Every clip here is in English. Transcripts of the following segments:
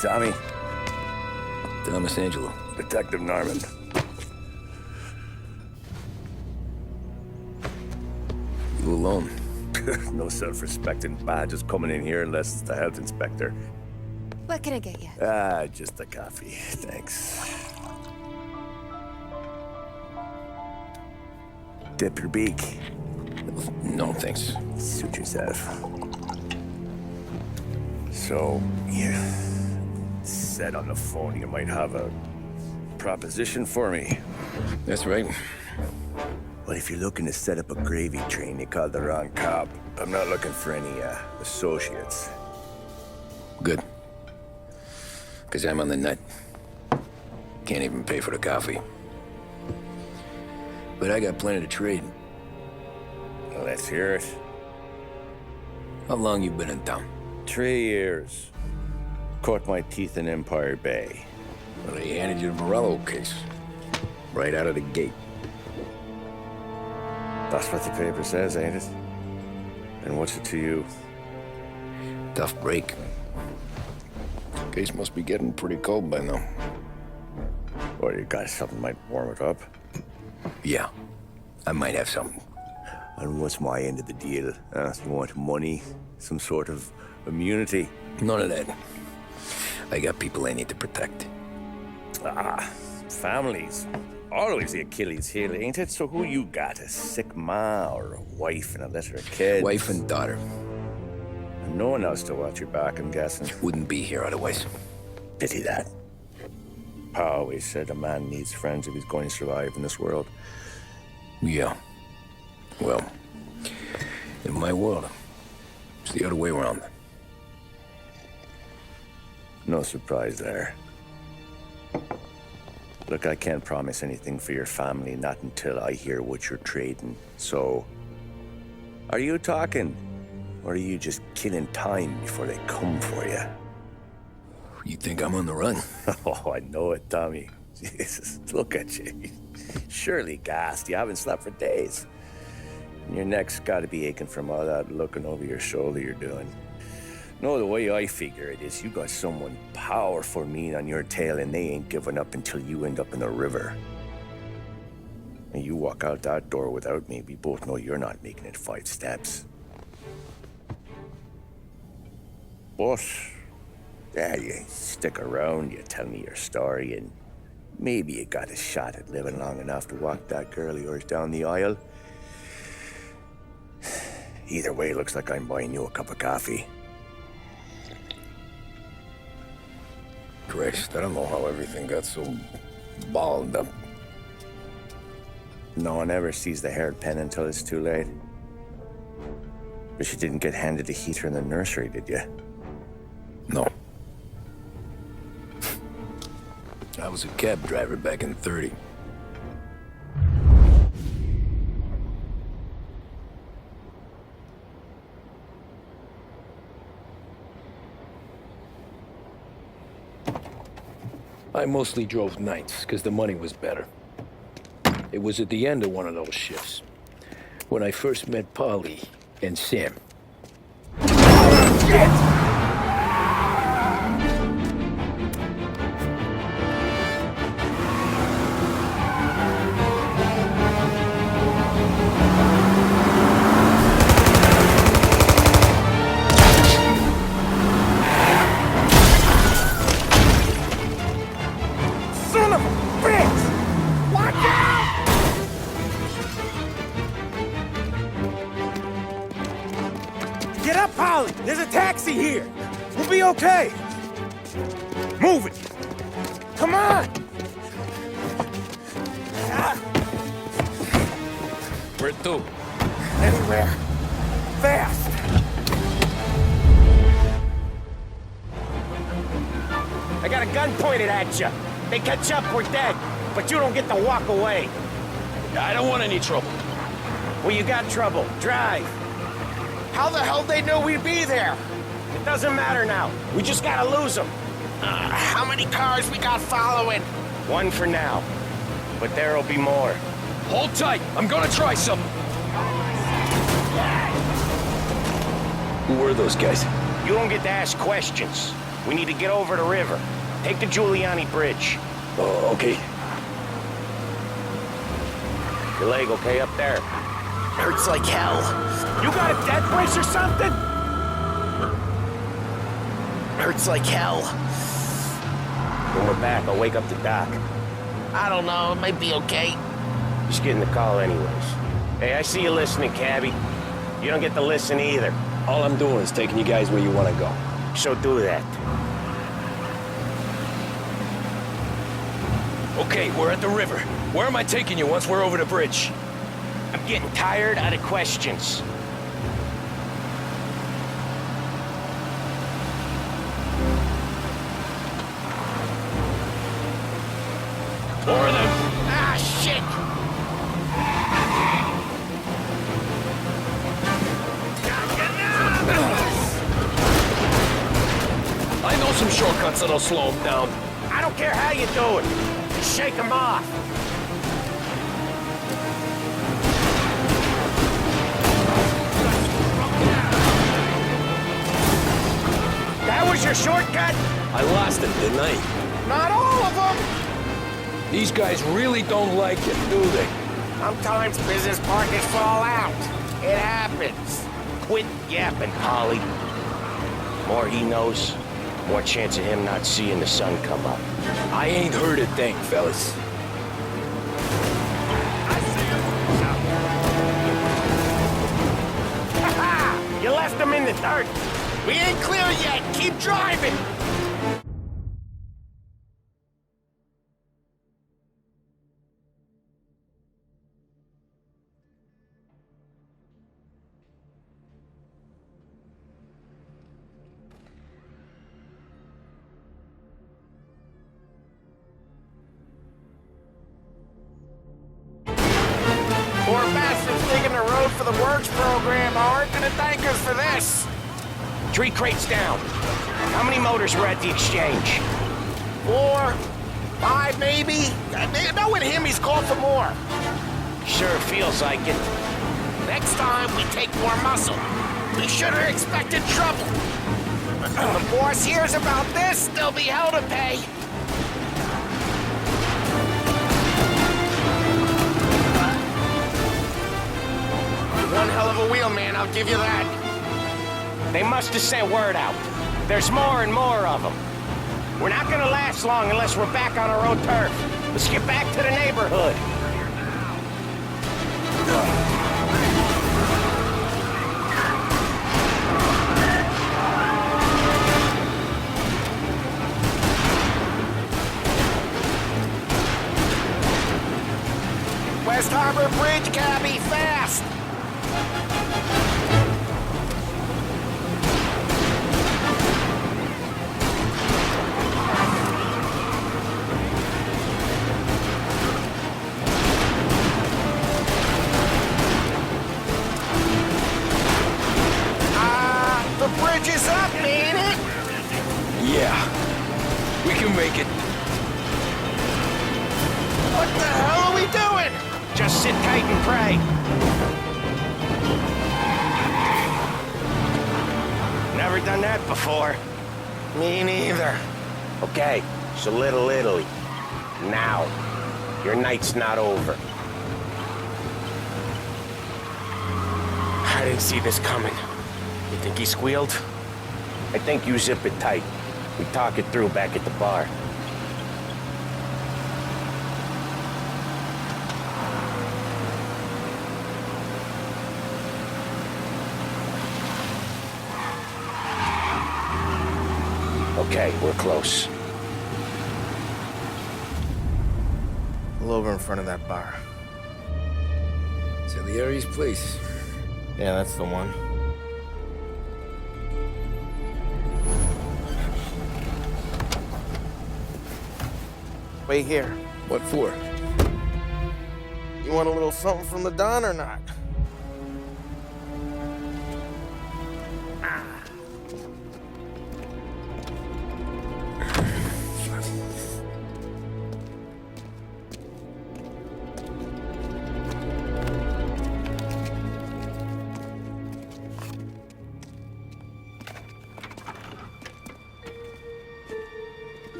Tommy. Thomas Angelo. Detective Norman. You alone? No self-respecting badges coming in here unless it's the health inspector. What can I get you? Just a coffee, thanks. Dip your beak. No, thanks. Suit yourself. So, you said on the phone you might have a proposition for me. That's right. Well, if you're looking to set up a gravy train, you called the wrong cop. I'm not looking for any, associates. Good. Because I'm on the nut. Can't even pay for the coffee. But I got plenty to trade. Well, let's hear it. How long you been in town? 3 years. Caught my teeth in Empire Bay. Well, they handed you the Morello case. Right out of the gate. That's what the paper says, ain't it? And what's it to you? Tough break. Case must be getting pretty cold by now. Or you got something might warm it up? Yeah, I might have something. And what's my end of the deal? You want money? Some sort of immunity? None of that. I got people I need to protect. Families. Always the Achilles heel, ain't it? So who you got? A sick ma or a wife and a litter of kids? Wife and daughter. And no one else to watch your back, I'm guessing. Wouldn't be here otherwise. Pity that. Pa always said a man needs friends if he's going to survive in this world. Yeah. Well, in my world, it's the other way around. No surprise there. Look, I can't promise anything for your family, not until I hear what you're trading. So, are you talking? Or are you just killing time before they come for you? You think I'm on the run? Oh, I know it, Tommy. Jesus, look at you. Surely gassed. You haven't slept for days. And your neck's got to be aching from all that looking over your shoulder you're doing. No, the way I figure it is you got someone powerful mean on your tail and they ain't giving up until you end up in the river. And you walk out that door without me, we both know you're not making it 5 steps. But, yeah, you stick around, you tell me your story, and maybe you got a shot at living long enough to walk that girl of yours down the aisle. Either way, looks like I'm buying you a cup of coffee. Christ, I don't know how everything got so balled up. No one ever sees the haired pen until it's too late. But you didn't get handed a heater in the nursery, did you? No. I was a cab driver back in '30. I mostly drove nights, because the money was better. It was at the end of one of those shifts, when I first met Paulie and Sam. Shit! Get up, Paulie! There's a taxi here! We'll be okay! Move it! Come on! Where to? Anywhere. Fast! I got a gun pointed at you. They catch up, we're dead. But you don't get to walk away. I don't want any trouble. Well, you got trouble. Drive. How the hell they knew we'd be there? It doesn't matter now. We just gotta lose them. How many cars we got following? One for now. But there'll be more. Hold tight. I'm gonna try something. Who were those guys? You don't get to ask questions. We need to get over the river. Take the Giuliani Bridge. Oh, okay. Your leg okay up there? Hurts like hell. You got a death wish or something? Hurts like hell. When we're back, I'll wake up the doc. I don't know, it might be okay. Just getting the call anyways. Hey, I see you listening, cabbie. You don't get to listen either. All I'm doing is taking you guys where you want to go. So do that. Okay, we're at the river. Where am I taking you once we're over the bridge? I'm getting tired out of questions. More of them. Ah, shit! I know some shortcuts that'll slow them down. I don't care how you do it. Just shake them off. That was your shortcut? I lost it, didn't I? Not all of them. These guys really don't like it, do they? Sometimes business partners fall out. It happens. Quit yapping, Paulie. More he knows, more chance of him not seeing the sun come up. I ain't heard a thing, fellas. Ha! You left them in the dirt. We ain't clear yet! Keep driving! Poor bastards digging the road for the works program aren't gonna thank us for this. 3 crates down. How many motors were at the exchange? 4, 5 maybe? Knowing him, he's called for more. Sure feels like it. Next time, we take more muscle. We should have expected trouble. When the boss hears about this, there'll be hell to pay. One hell of a wheelman, I'll give you that. They must have sent word out. There's more and more of them. We're not gonna last long unless we're back on our own turf. Let's get back to the neighborhood. West Harbor Bridge, cabbie, fast! The bridge is up, ain't it? Yeah. We can make it. What the hell are we doing? Just sit tight and pray. Never done that before. Me neither. Okay, so Little Italy. Now, your night's not over. I didn't see this coming. You think he squealed? I think you zip it tight. We talk it through back at the bar. Okay, we're close. Pull over in front of that bar. Salieri's place. Yeah, that's the one. Wait here. What for? You want a little something from the Don or not?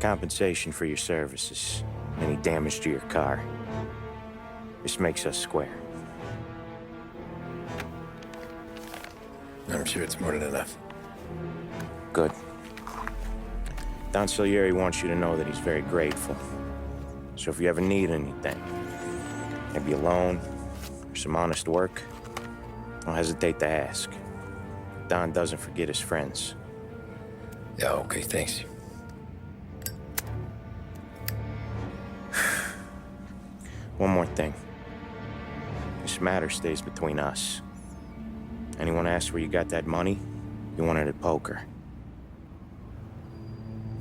compensation for your services, any damage to your car. This makes us square. I'm sure it's more than enough. Good. Don Salieri wants you to know that he's very grateful. So if you ever need anything, maybe a loan or some honest work, don't hesitate to ask. Don doesn't forget his friends. Yeah, okay, thanks. One more thing. This matter stays between us. Anyone asks where you got that money, you won it at poker.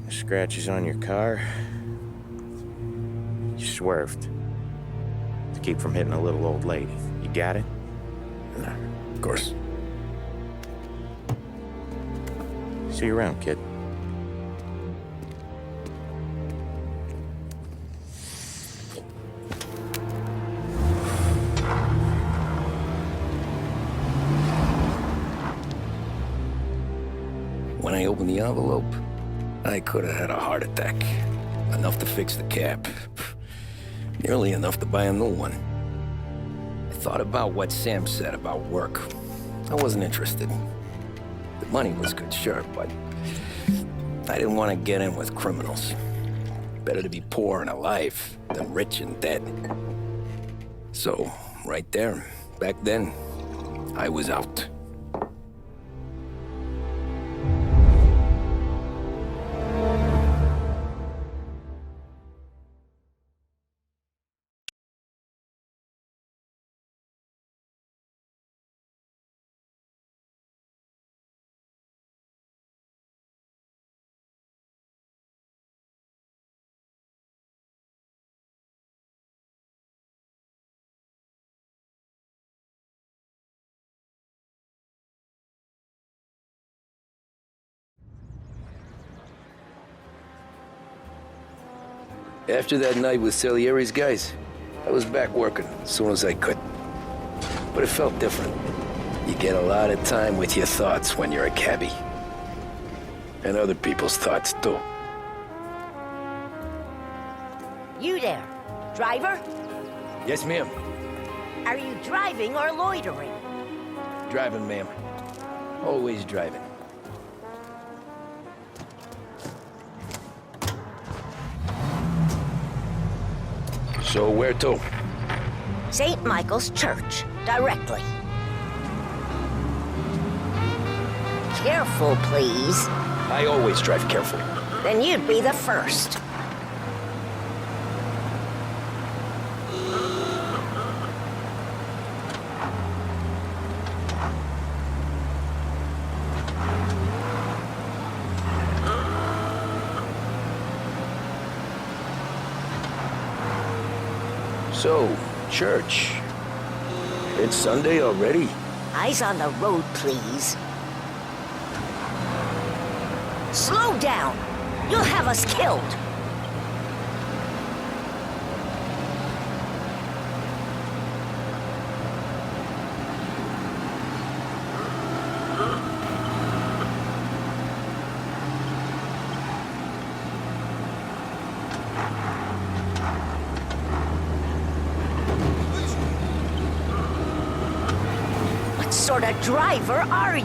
The scratches on your car, you swerved to keep from hitting a little old lady. You got it? Of course. See you around, kid. When I opened the envelope, I could have had a heart attack. Enough to fix the cap. Nearly enough to buy a new one. I thought about what Sam said about work. I wasn't interested. The money was good, sure, but I didn't want to get in with criminals. Better to be poor and alive than rich and dead. So, right there, back then, I was out. After that night with Salieri's guys, I was back working as soon as I could. But it felt different. You get a lot of time with your thoughts when you're a cabbie. And other people's thoughts, too. You there, driver? Yes, ma'am. Are you driving or loitering? Driving, ma'am. Always driving. So where to? St. Michael's Church, directly. Careful, please. I always drive careful. Then you'd be the first. So, church. It's Sunday already? Eyes on the road, please. Slow down! You'll have us killed! What sort of driver are you?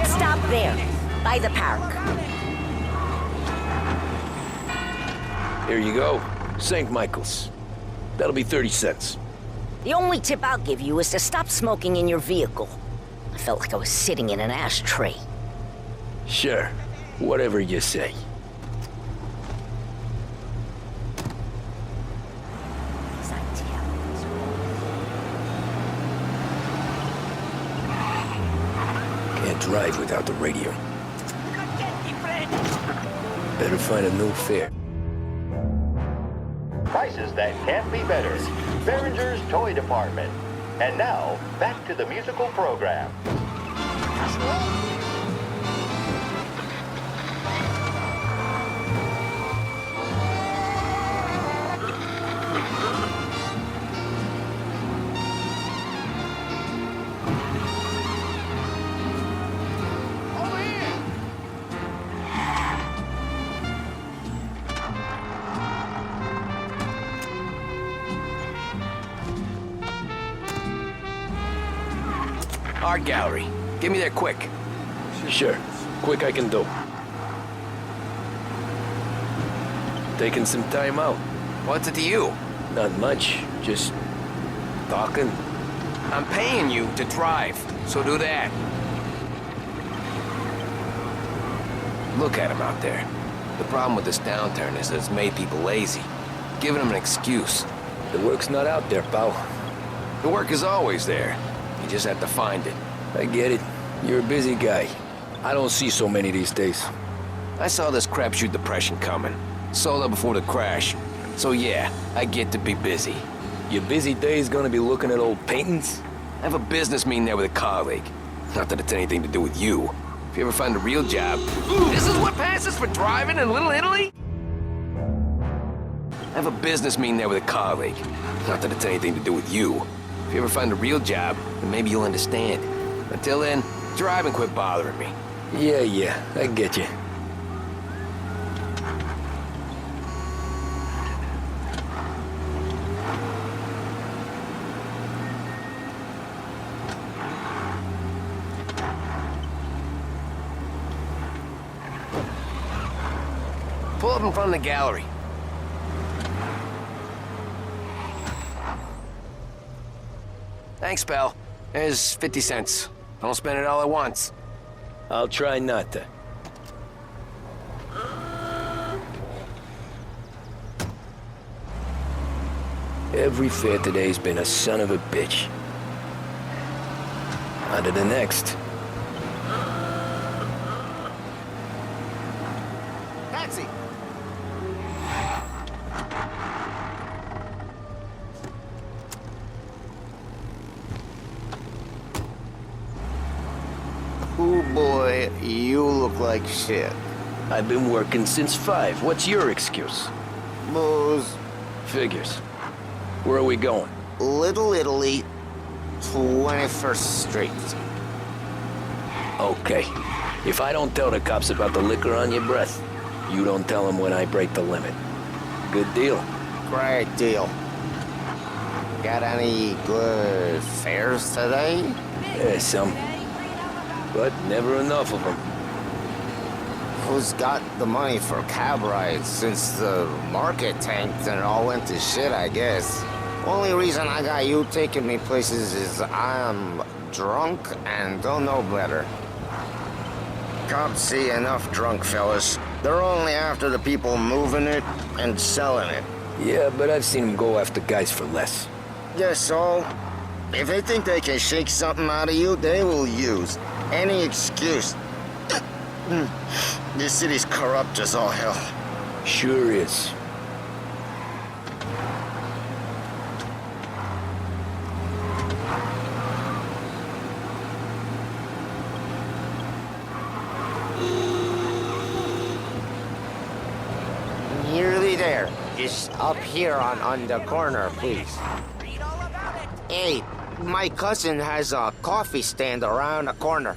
Stop there, by the park. Here you go. St. Michael's. That'll be 30 cents. The only tip I'll give you is to stop smoking in your vehicle. I felt like I was sitting in an ashtray. Sure. Whatever you say. Can't drive without the radio. Better find a new fare. Prices that can't be better. Behringer's Toy Department. And now, back to the musical program. Art gallery. Get me there quick. Sure. Quick I can do. Taking some time out. What's it to you? Not much. Just talking. I'm paying you to drive, so do that. Look at him out there. The problem with this downturn is that it's made people lazy, giving them an excuse. The work's not out there, pal. The work is always there. You just have to find it. I get it. You're a busy guy. I don't see so many these days. I saw this crapshoot depression coming. Sold out before the crash. So yeah, I get to be busy. Your busy day's gonna be looking at old paintings? I have a business meeting there with a colleague. Not that it's anything to do with you. If you ever find a real job... This is what passes for driving in Little Italy? I have a business meeting there with a colleague. Not that it's anything to do with you. If you ever find a real job, then maybe you'll understand. Until then, drive and quit bothering me. Yeah, I get you. Pull up in front of the gallery. Thanks, pal. There's 50 cents. Don't spend it all at once. I'll try not to. Every fare today's been a son of a bitch. On to the next. Taxi! Oh boy, you look like shit. I've been working since 5. What's your excuse? Booze. Figures. Where are we going? Little Italy, 21st Street. Okay. If I don't tell the cops about the liquor on your breath, you don't tell them when I break the limit. Good deal. Great deal. Got any good fares today? Yeah, some. But never enough of them. Who's got the money for cab rides since the market tanked and it all went to shit, I guess? Only reason I got you taking me places is I'm drunk and don't know better. Cops see enough drunk fellas. They're only after the people moving it and selling it. Yeah, but I've seen them go after guys for less. Guess so. If they think they can shake something out of you, they will use any excuse. This city's corrupt as all hell. Sure is. Nearly there. Just up here on the corner, please. Hey, my cousin has a coffee stand around the corner.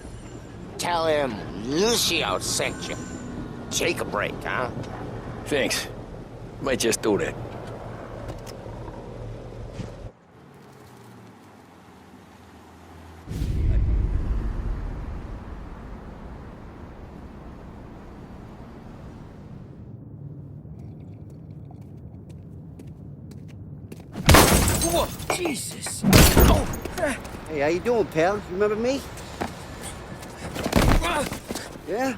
Tell him Lucio sent you. Take a break, huh? Thanks. Might just do that. Whoa, Jesus! Oh. Hey, how you doing, pal? You remember me? Yeah?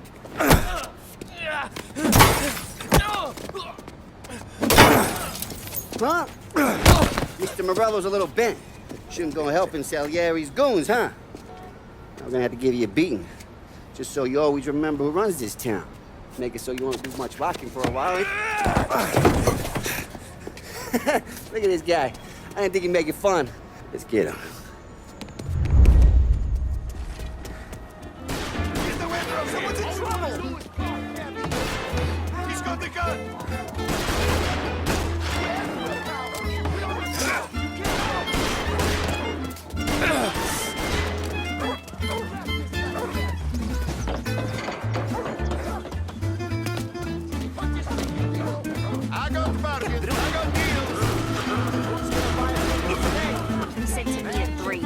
Huh? Mr. Morello's a little bent. Shouldn't go helping Salieri's goons, huh? I'm gonna have to give you a beating. Just so you always remember who runs this town. Make it so you won't do much rocking for a while, eh? Look at this guy. I didn't think he'd make it fun. Let's get him. Get the window! Someone's in trouble! He's got the gun! I got bargains, I got deals! He said to me at 3.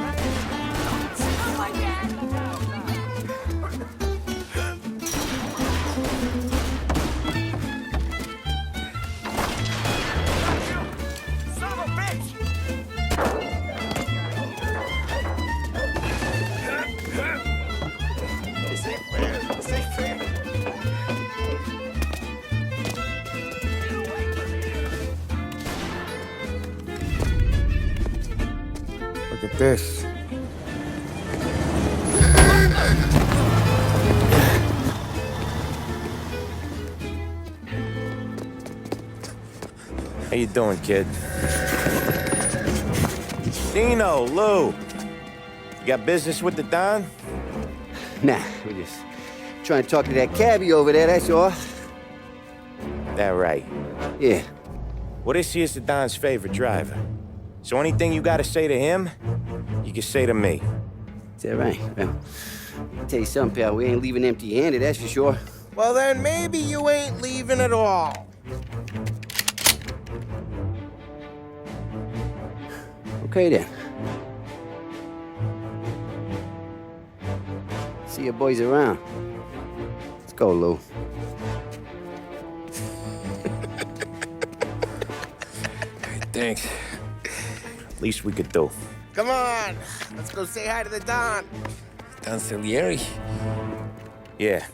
this. How you doing, kid? Dino, Lou. You got business with the Don? Nah, we're just trying to talk to that cabbie over there, that's all. That right. Yeah. Well, this here's the Don's favorite driver. So anything you gotta say to him, you can say to me. Is that right? Well, I'll tell you something, pal. We ain't leaving empty-handed, that's for sure. Well, then maybe you ain't leaving at all. Okay, then. See your boys around. Let's go, Lou. Thanks. Least we could do. Come on, let's go say hi to the Don. Don Salieri? Yeah.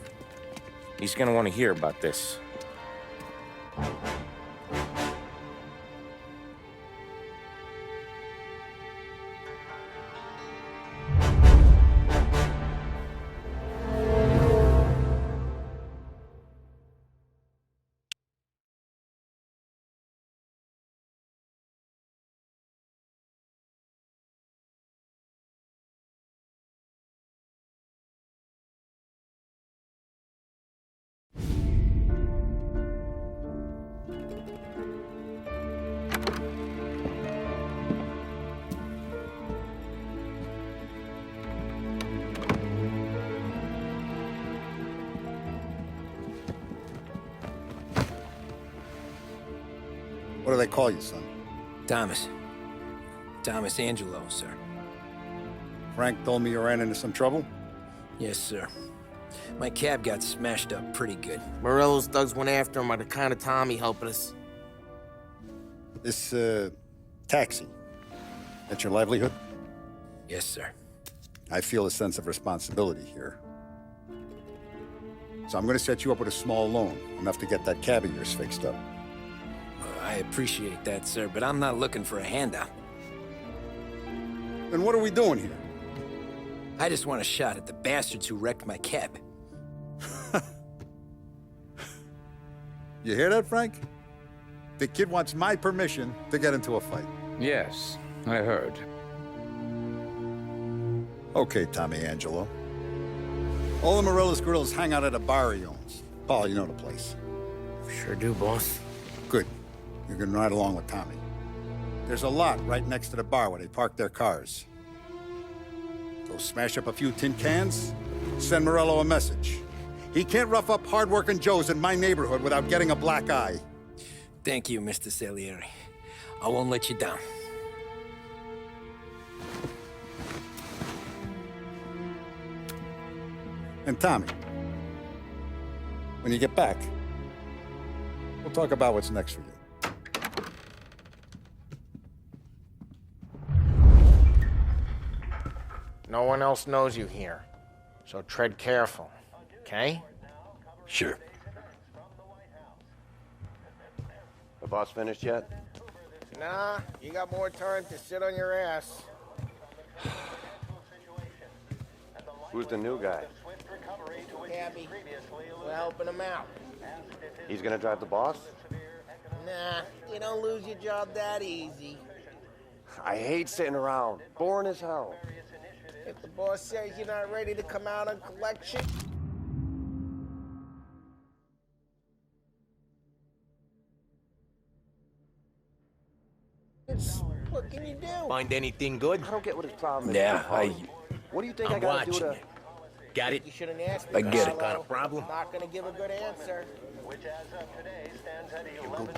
He's gonna want to hear about this. What do they call you, son? Thomas. Thomas Angelo, sir. Frank told me you ran into some trouble? Yes, sir. My cab got smashed up pretty good. Morello's thugs went after him on account of Tommy helping us. This, taxi, that's your livelihood? Yes, sir. I feel a sense of responsibility here. So I'm gonna set you up with a small loan, enough to get that cab of yours fixed up. I appreciate that, sir, but I'm not looking for a handout. Then what are we doing here? I just want a shot at the bastards who wrecked my cab. You hear that, Frank? The kid wants my permission to get into a fight. Yes, I heard. Okay, Tommy Angelo. All the Morello's girls hang out at a bar he owns. Paul, you know the place. Sure do, boss. Good. You're gonna ride along with Tommy. There's a lot right next to the bar where they park their cars. Go smash up a few tin cans, send Morello a message. He can't rough up hard-working Joes in my neighborhood without getting a black eye. Thank you, Mr. Salieri. I won't let you down. And Tommy, when you get back, we'll talk about what's next for you. No one else knows you here, so tread careful, okay? Sure. The boss finished yet? Nah, you got more time to sit on your ass. Who's the new guy? Cabby, we're helping him out. He's gonna drive the boss? Nah, you don't lose your job that easy. I hate sitting around. Boring as hell. If the boss says you're not ready to come out on collection, what can you do? Find anything good? I don't get what his problem is. Yeah, What do you think I'm I gotta do watching to... you. Got it? You shouldn't ask me. I get it. Got a problem? Not gonna give a good answer. Which as of today stands at 11%.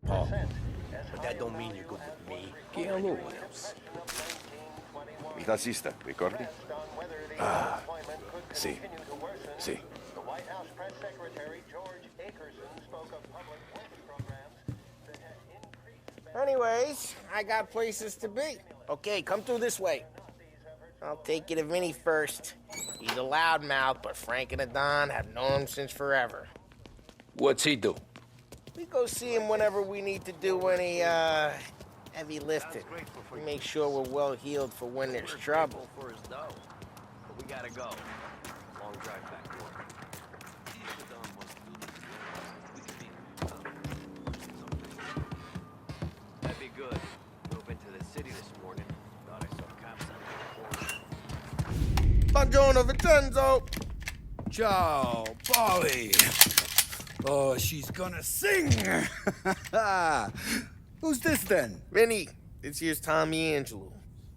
Paul, but that don't mean you're good with me. Che allora? Mi assista, ricordi? Ah, sì, sì. The White House Press Secretary George Akerson spoke of public works programs that had increased. Anyways, I got places to be. Okay, come through this way. I'll take you to Vinny first. He's a loudmouth, but Frank and the Don have known him since forever. What's he do? We go see him whenever we need to do any, Heavy lifting. We make sure we're well healed for when there's trouble. For his dough. But we gotta go. Long drive back to work. That'd be good. Drove into the city this morning. Thought I saw cops on the corner. Buongiorno, Vincenzo! Ciao, Paulie. Oh, she's gonna sing. Who's this then? Vinny, this here's Tommy Angelo.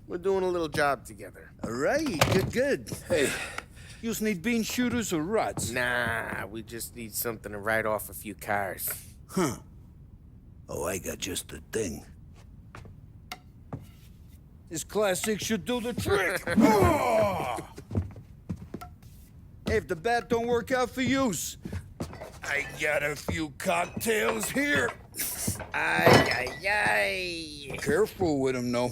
We're doing a little job together. All right, good. Hey, you need bean shooters or rods? Nah, we just need something to write off a few cars. Huh. Oh, I got just the thing. This classic should do the trick. Oh! Hey, if the bat don't work out for yous, I got a few cocktails here. Ay, ay, ay. Careful with them, though.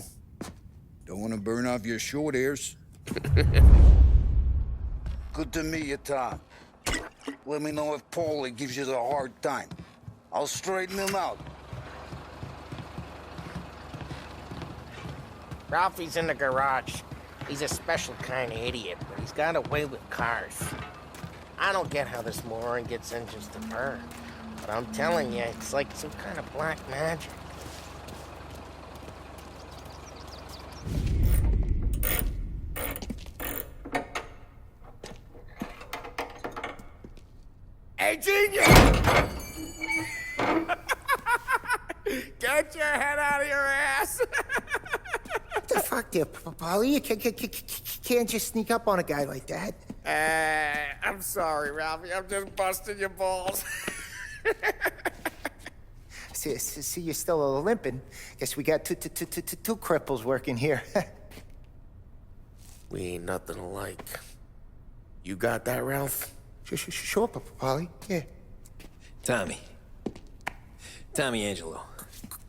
Don't want to burn off your short hairs. Good to meet you, Tom. Let me know if Paulie gives you the hard time. I'll straighten him out. Ralphie's in the garage. He's a special kind of idiot, but he's got a way with cars. I don't get how this moron gets engines to burn. But I'm telling you, it's like some kind of black magic. Hey, genius! Get your head out of your ass! What the fuck there, Paulie? You can't just sneak up on a guy like that. I'm sorry, Ralphie. I'm just busting your balls. See, you're still limping. Guess we got two cripples working here. We ain't nothing alike. You got that, Ralph? Sure, Paulie. Yeah. Tommy Angelo.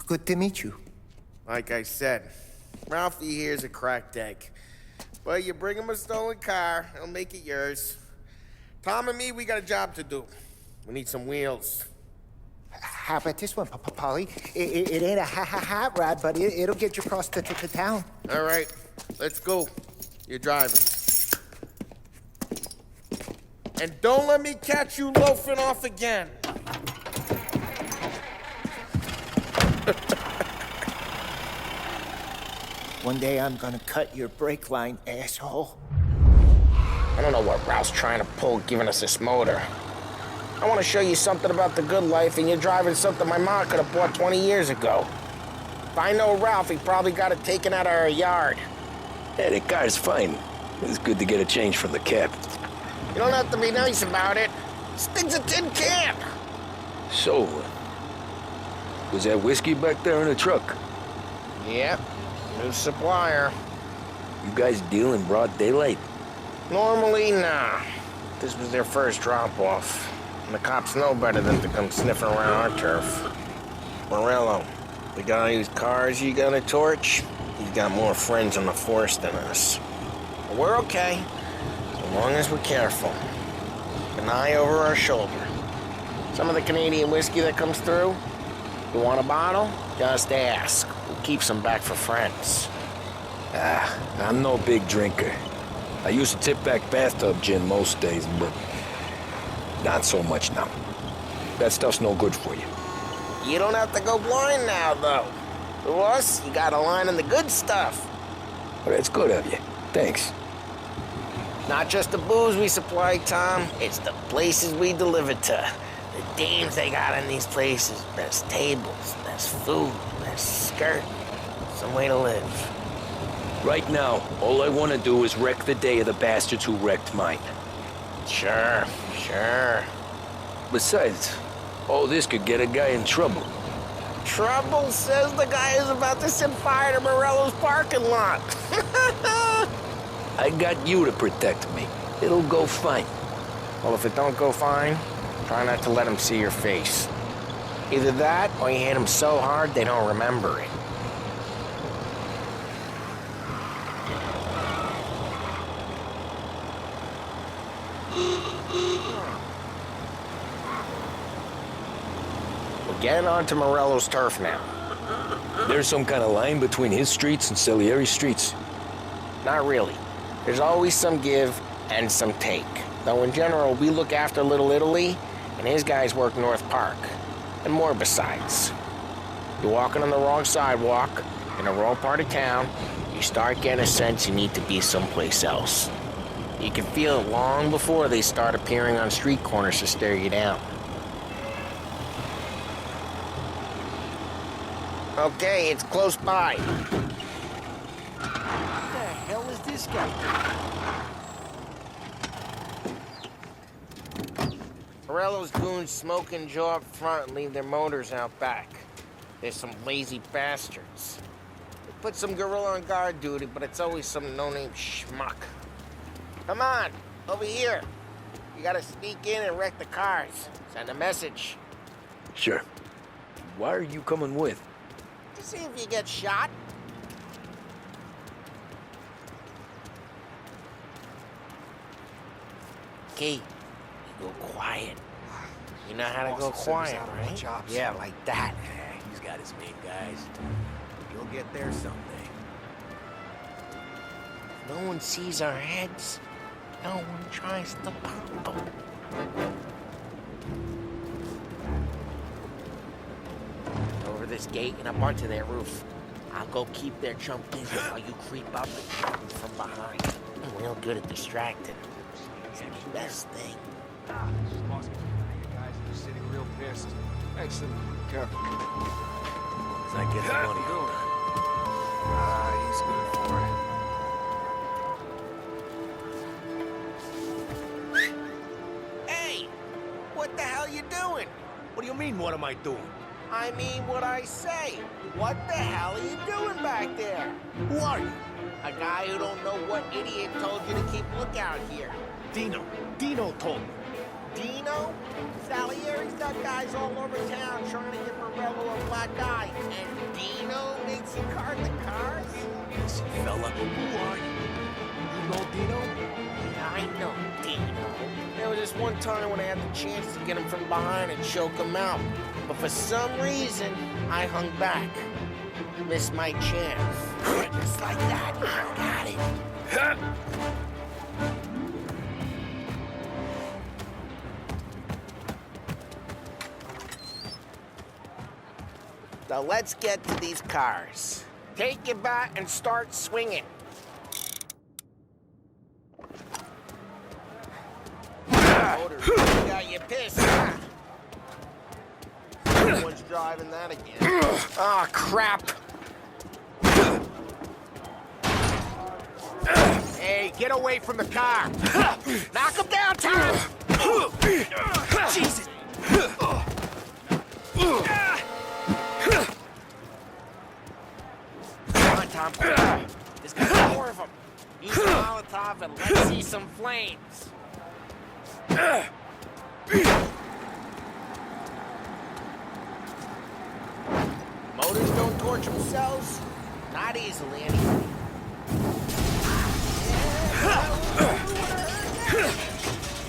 Good to meet you. Like I said, Ralphie here's a cracked egg. Well, you bring him a stolen car, he'll make it yours. Tom and me, we got a job to do. We need some wheels. How about this one, Paulie? It ain't a hot rod, but it'll get you across to town. All right, let's go. You're driving. And don't let me catch you loafing off again. One day I'm gonna cut your brake line, asshole. I don't know what Ralph's trying to pull giving us this motor. I want to show you something about the good life, and you're driving something my mom could have bought 20 years ago. If I know Ralph, he probably got it taken out of our yard. Hey, the car's fine. It's good to get a change from the cab. You don't have to be nice about it. This thing's a tin can. So, was that whiskey back there in the truck? Yep, new supplier. You guys deal in broad daylight? Normally, nah. This was their first drop-off. And the cops know better than to come sniffing around our turf. Morello, the guy whose cars you got a torch, he's got more friends on the force than us. But we're okay, as long as we're careful. An eye over our shoulder. Some of the Canadian whiskey that comes through, you want a bottle? Just ask. We'll keep some back for friends. I'm no big drinker. I used to tip back bathtub gin most days, but not so much now. That stuff's no good for you. You don't have to go blind now, though. To us, you got a line on the good stuff. Well, that's good of you. Thanks. Not just the booze we supply, Tom. It's the places we deliver to. The dames they got in these places. Best tables, best food, best skirt. Some way to live. Right now, all I want to do is wreck the day of the bastards who wrecked mine. Sure. Besides, all this could get a guy in trouble. Trouble says the guy is about to set fire to Morello's parking lot. I got you to protect me. It'll go fine. Well, if it don't go fine, try not to let him see your face. Either that, or you hit him so hard they don't remember it. We're getting onto Morello's turf now. There's some kind of line between his streets and Salieri's streets? Not really. There's always some give and some take. Though in general, we look after Little Italy, and his guys work North Park. And more besides. You're walking on the wrong sidewalk, in the wrong part of town, you start getting a sense you need to be someplace else. You can feel it long before they start appearing on street corners to stare you down. Okay, it's close by. What the hell is this guy? Morello's goons smoke and Joe up front and leave their motors out back. They're some lazy bastards. They put some gorilla on guard duty, but it's always some no-name schmuck. Come on, over here. You gotta sneak in and wreck the cars. Send a message. Sure. Why are you coming with? To see if you get shot. Okay, you go quiet. You know how to go quiet, right? Yeah, like that. He's got his main guys. You'll get there someday. If no one sees our heads, no one tries to pop them. Over this gate and up onto their roof. I'll go keep their chump busy while you creep up and shoot them from behind. I'm real good at distracting. It's the best thing. Guys in the city real pissed. Excellent. Careful. As I get the money. He's good for it. Hey! What the hell you doing? What do you mean, what am I doing? I mean what I say. What the hell are you doing back there? Who are you? A guy who don't know what idiot told you to keep lookout here. Dino. Dino told me. Dino? Salieri's got guys all over town trying to give Morello a black eye. And Dino makes you card the cars? Listen, fella, who are you? You know Dino? Yeah, I know Dino. There was this one time when I had the chance to get him from behind and choke him out. But for some reason, I hung back. Missed my chance. Just like that, I got it. Now let's get to these cars. Take your bat and start swinging. Motor really got you pissed, huh? Someone's driving that again. Oh, crap. Hey, get away from the car. Knock him down, Tom. Jesus. Come on, Tom. There's got more of them. Use a Molotov and let's see some flames. Motors don't torch themselves? Not easily, anyway.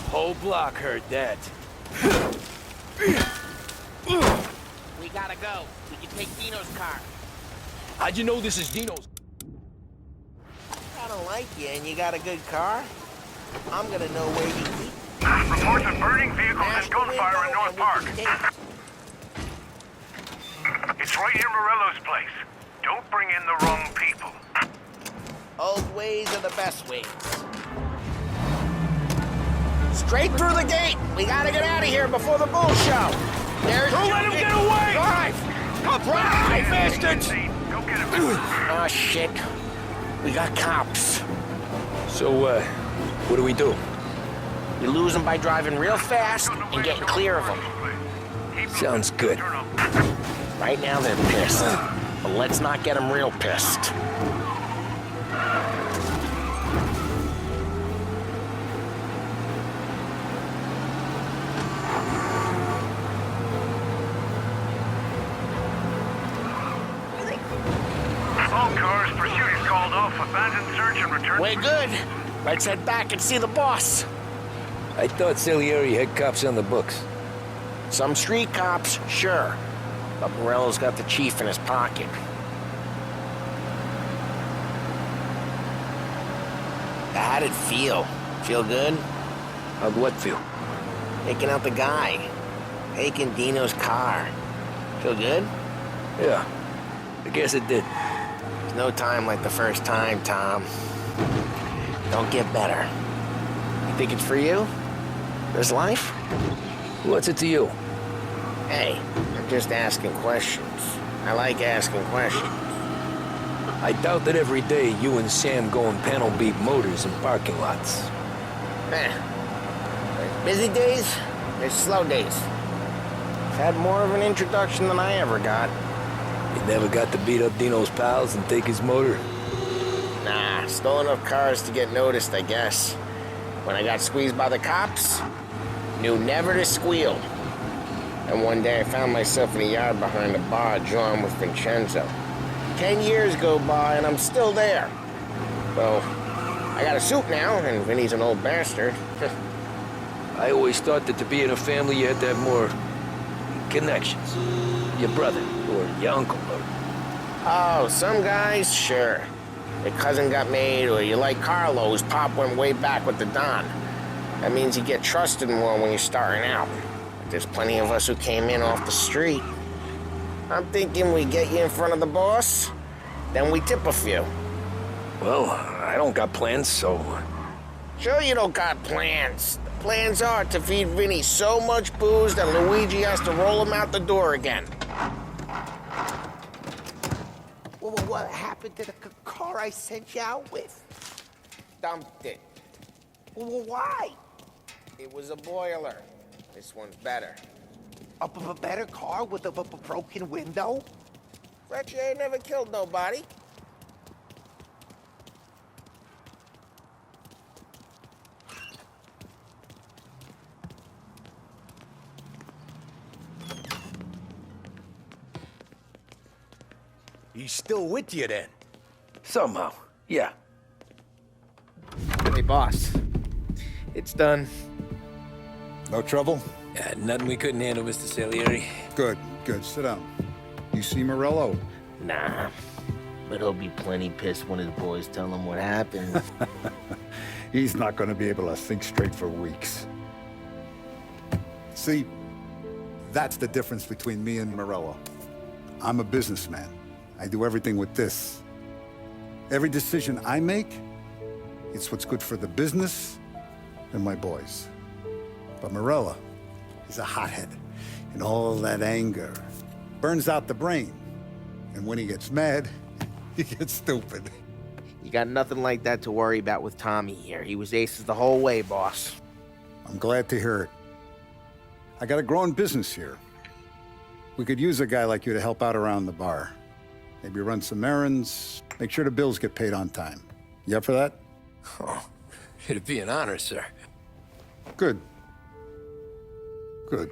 Whole block heard that. We gotta go. We can take Dino's car. How'd you know this is Dino's? I don't like you and you got a good car. I'm gonna know where you keep. Reports of burning vehicles and gunfire in North Park. It's right near Morello's place. Don't bring in the wrong people. Old ways are the best ways. Straight through the gate! We gotta get out of here before the bull show! There's Don't let him get away! Drive! Drive, bastards! Go get him. Oh, shit. We got cops. So, what do we do? We lose them by driving real fast and getting clear of them. Sounds good. Right now they're pissed. But let's not get them real pissed. All cars, pursuit is called off. Abandon search and return. We're good. Let's head back and see the boss. I thought Salieri had cops on the books. Some street cops, sure. But Morello's got the chief in his pocket. How'd it feel? Feel good? How'd what feel? Taking out the guy. Taking Dino's car. Feel good? Yeah, I guess it did. There's no time like the first time, Tom. Don't get better. You think it's for you? This life? What's it to you? Hey, I'm just asking questions. I like asking questions. I doubt that every day you and Sam go and panel beat motors in parking lots. There's busy days, there's slow days. I've had more of an introduction than I ever got. You never got to beat up Dino's pals and take his motor? Nah, stole enough cars to get noticed, I guess. When I got squeezed by the cops, knew never to squeal. And one day I found myself in a yard behind a bar drawn with Vincenzo. 10 years go by and I'm still there. So, I got a suit now, and Vinny's an old bastard. I always thought that to be in a family you had to have more connections. Your brother, or your uncle, or... Oh, some guys, sure. Your cousin got made, or you like Carlo's, Pop went way back with the Don. That means you get trusted more when you're starting out. There's plenty of us who came in off the street. I'm thinking we get you in front of the boss, then we tip a few. Well, I don't got plans, so... Sure you don't got plans. The plans are to feed Vinny so much booze that Luigi has to roll him out the door again. Well, what happened to the car I sent you out with? Dumped it. Well, why? It was a boiler. This one's better. A better car with a broken window? Fletcher ain't never killed nobody. He's still with you then? Somehow, yeah. Hey, boss. It's done. No trouble? Yeah, nothing we couldn't handle, Mr. Salieri. Good, good. Sit down. You see Morello? Nah. But he'll be plenty pissed when his boys tell him what happened. He's not going to be able to think straight for weeks. See, that's the difference between me and Morello. I'm a businessman. I do everything with this. Every decision I make, it's what's good for the business and my boys. But Morello, he's a hothead, and all that anger burns out the brain. And when he gets mad, he gets stupid. You got nothing like that to worry about with Tommy here. He was aces the whole way, boss. I'm glad to hear it. I got a growing business here. We could use a guy like you to help out around the bar. Maybe run some errands, make sure the bills get paid on time. You up for that? Oh, it'd be an honor, sir. Good. Good.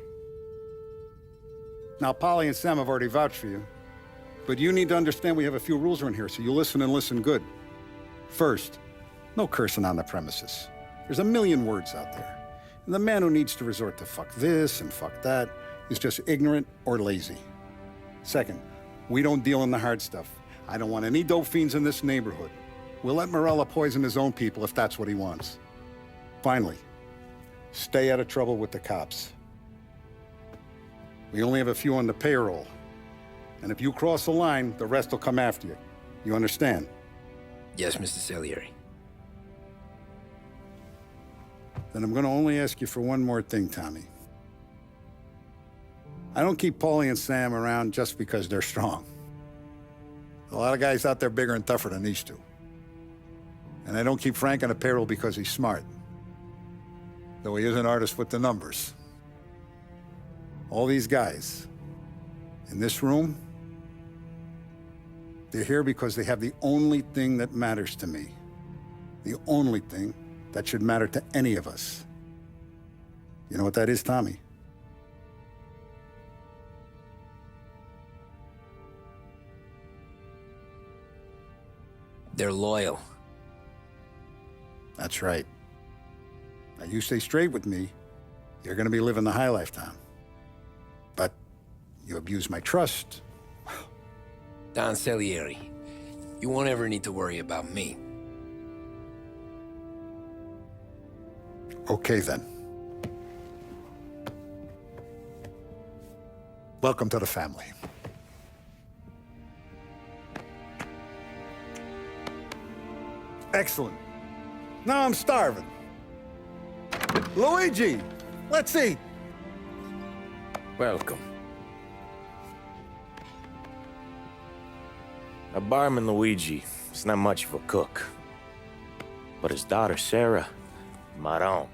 Now, Paulie and Sam have already vouched for you. But you need to understand we have a few rules around here, so you listen and listen good. First, no cursing on the premises. There's a million words out there. And the man who needs to resort to fuck this and fuck that is just ignorant or lazy. Second, we don't deal in the hard stuff. I don't want any dope fiends in this neighborhood. We'll let Morello poison his own people if that's what he wants. Finally, stay out of trouble with the cops. We only have a few on the payroll. And if you cross the line, the rest will come after you. You understand? Yes, Mr. Salieri. Then I'm going to only ask you for one more thing, Tommy. I don't keep Paulie and Sam around just because they're strong. A lot of guys out there bigger and tougher than these two. And I don't keep Frank on the payroll because he's smart. Though he is an artist with the numbers. All these guys in this room, they're here because they have the only thing that matters to me. The only thing that should matter to any of us. You know what that is, Tommy? They're loyal. That's right. Now, you stay straight with me, you're gonna be living the high life, Tom. But you abuse my trust. Don Salieri, you won't ever need to worry about me. Okay, then. Welcome to the family. Excellent. Now I'm starving. Luigi, let's eat. Welcome. Our barman Luigi is not much of a cook. But his daughter, Sarah, Maron.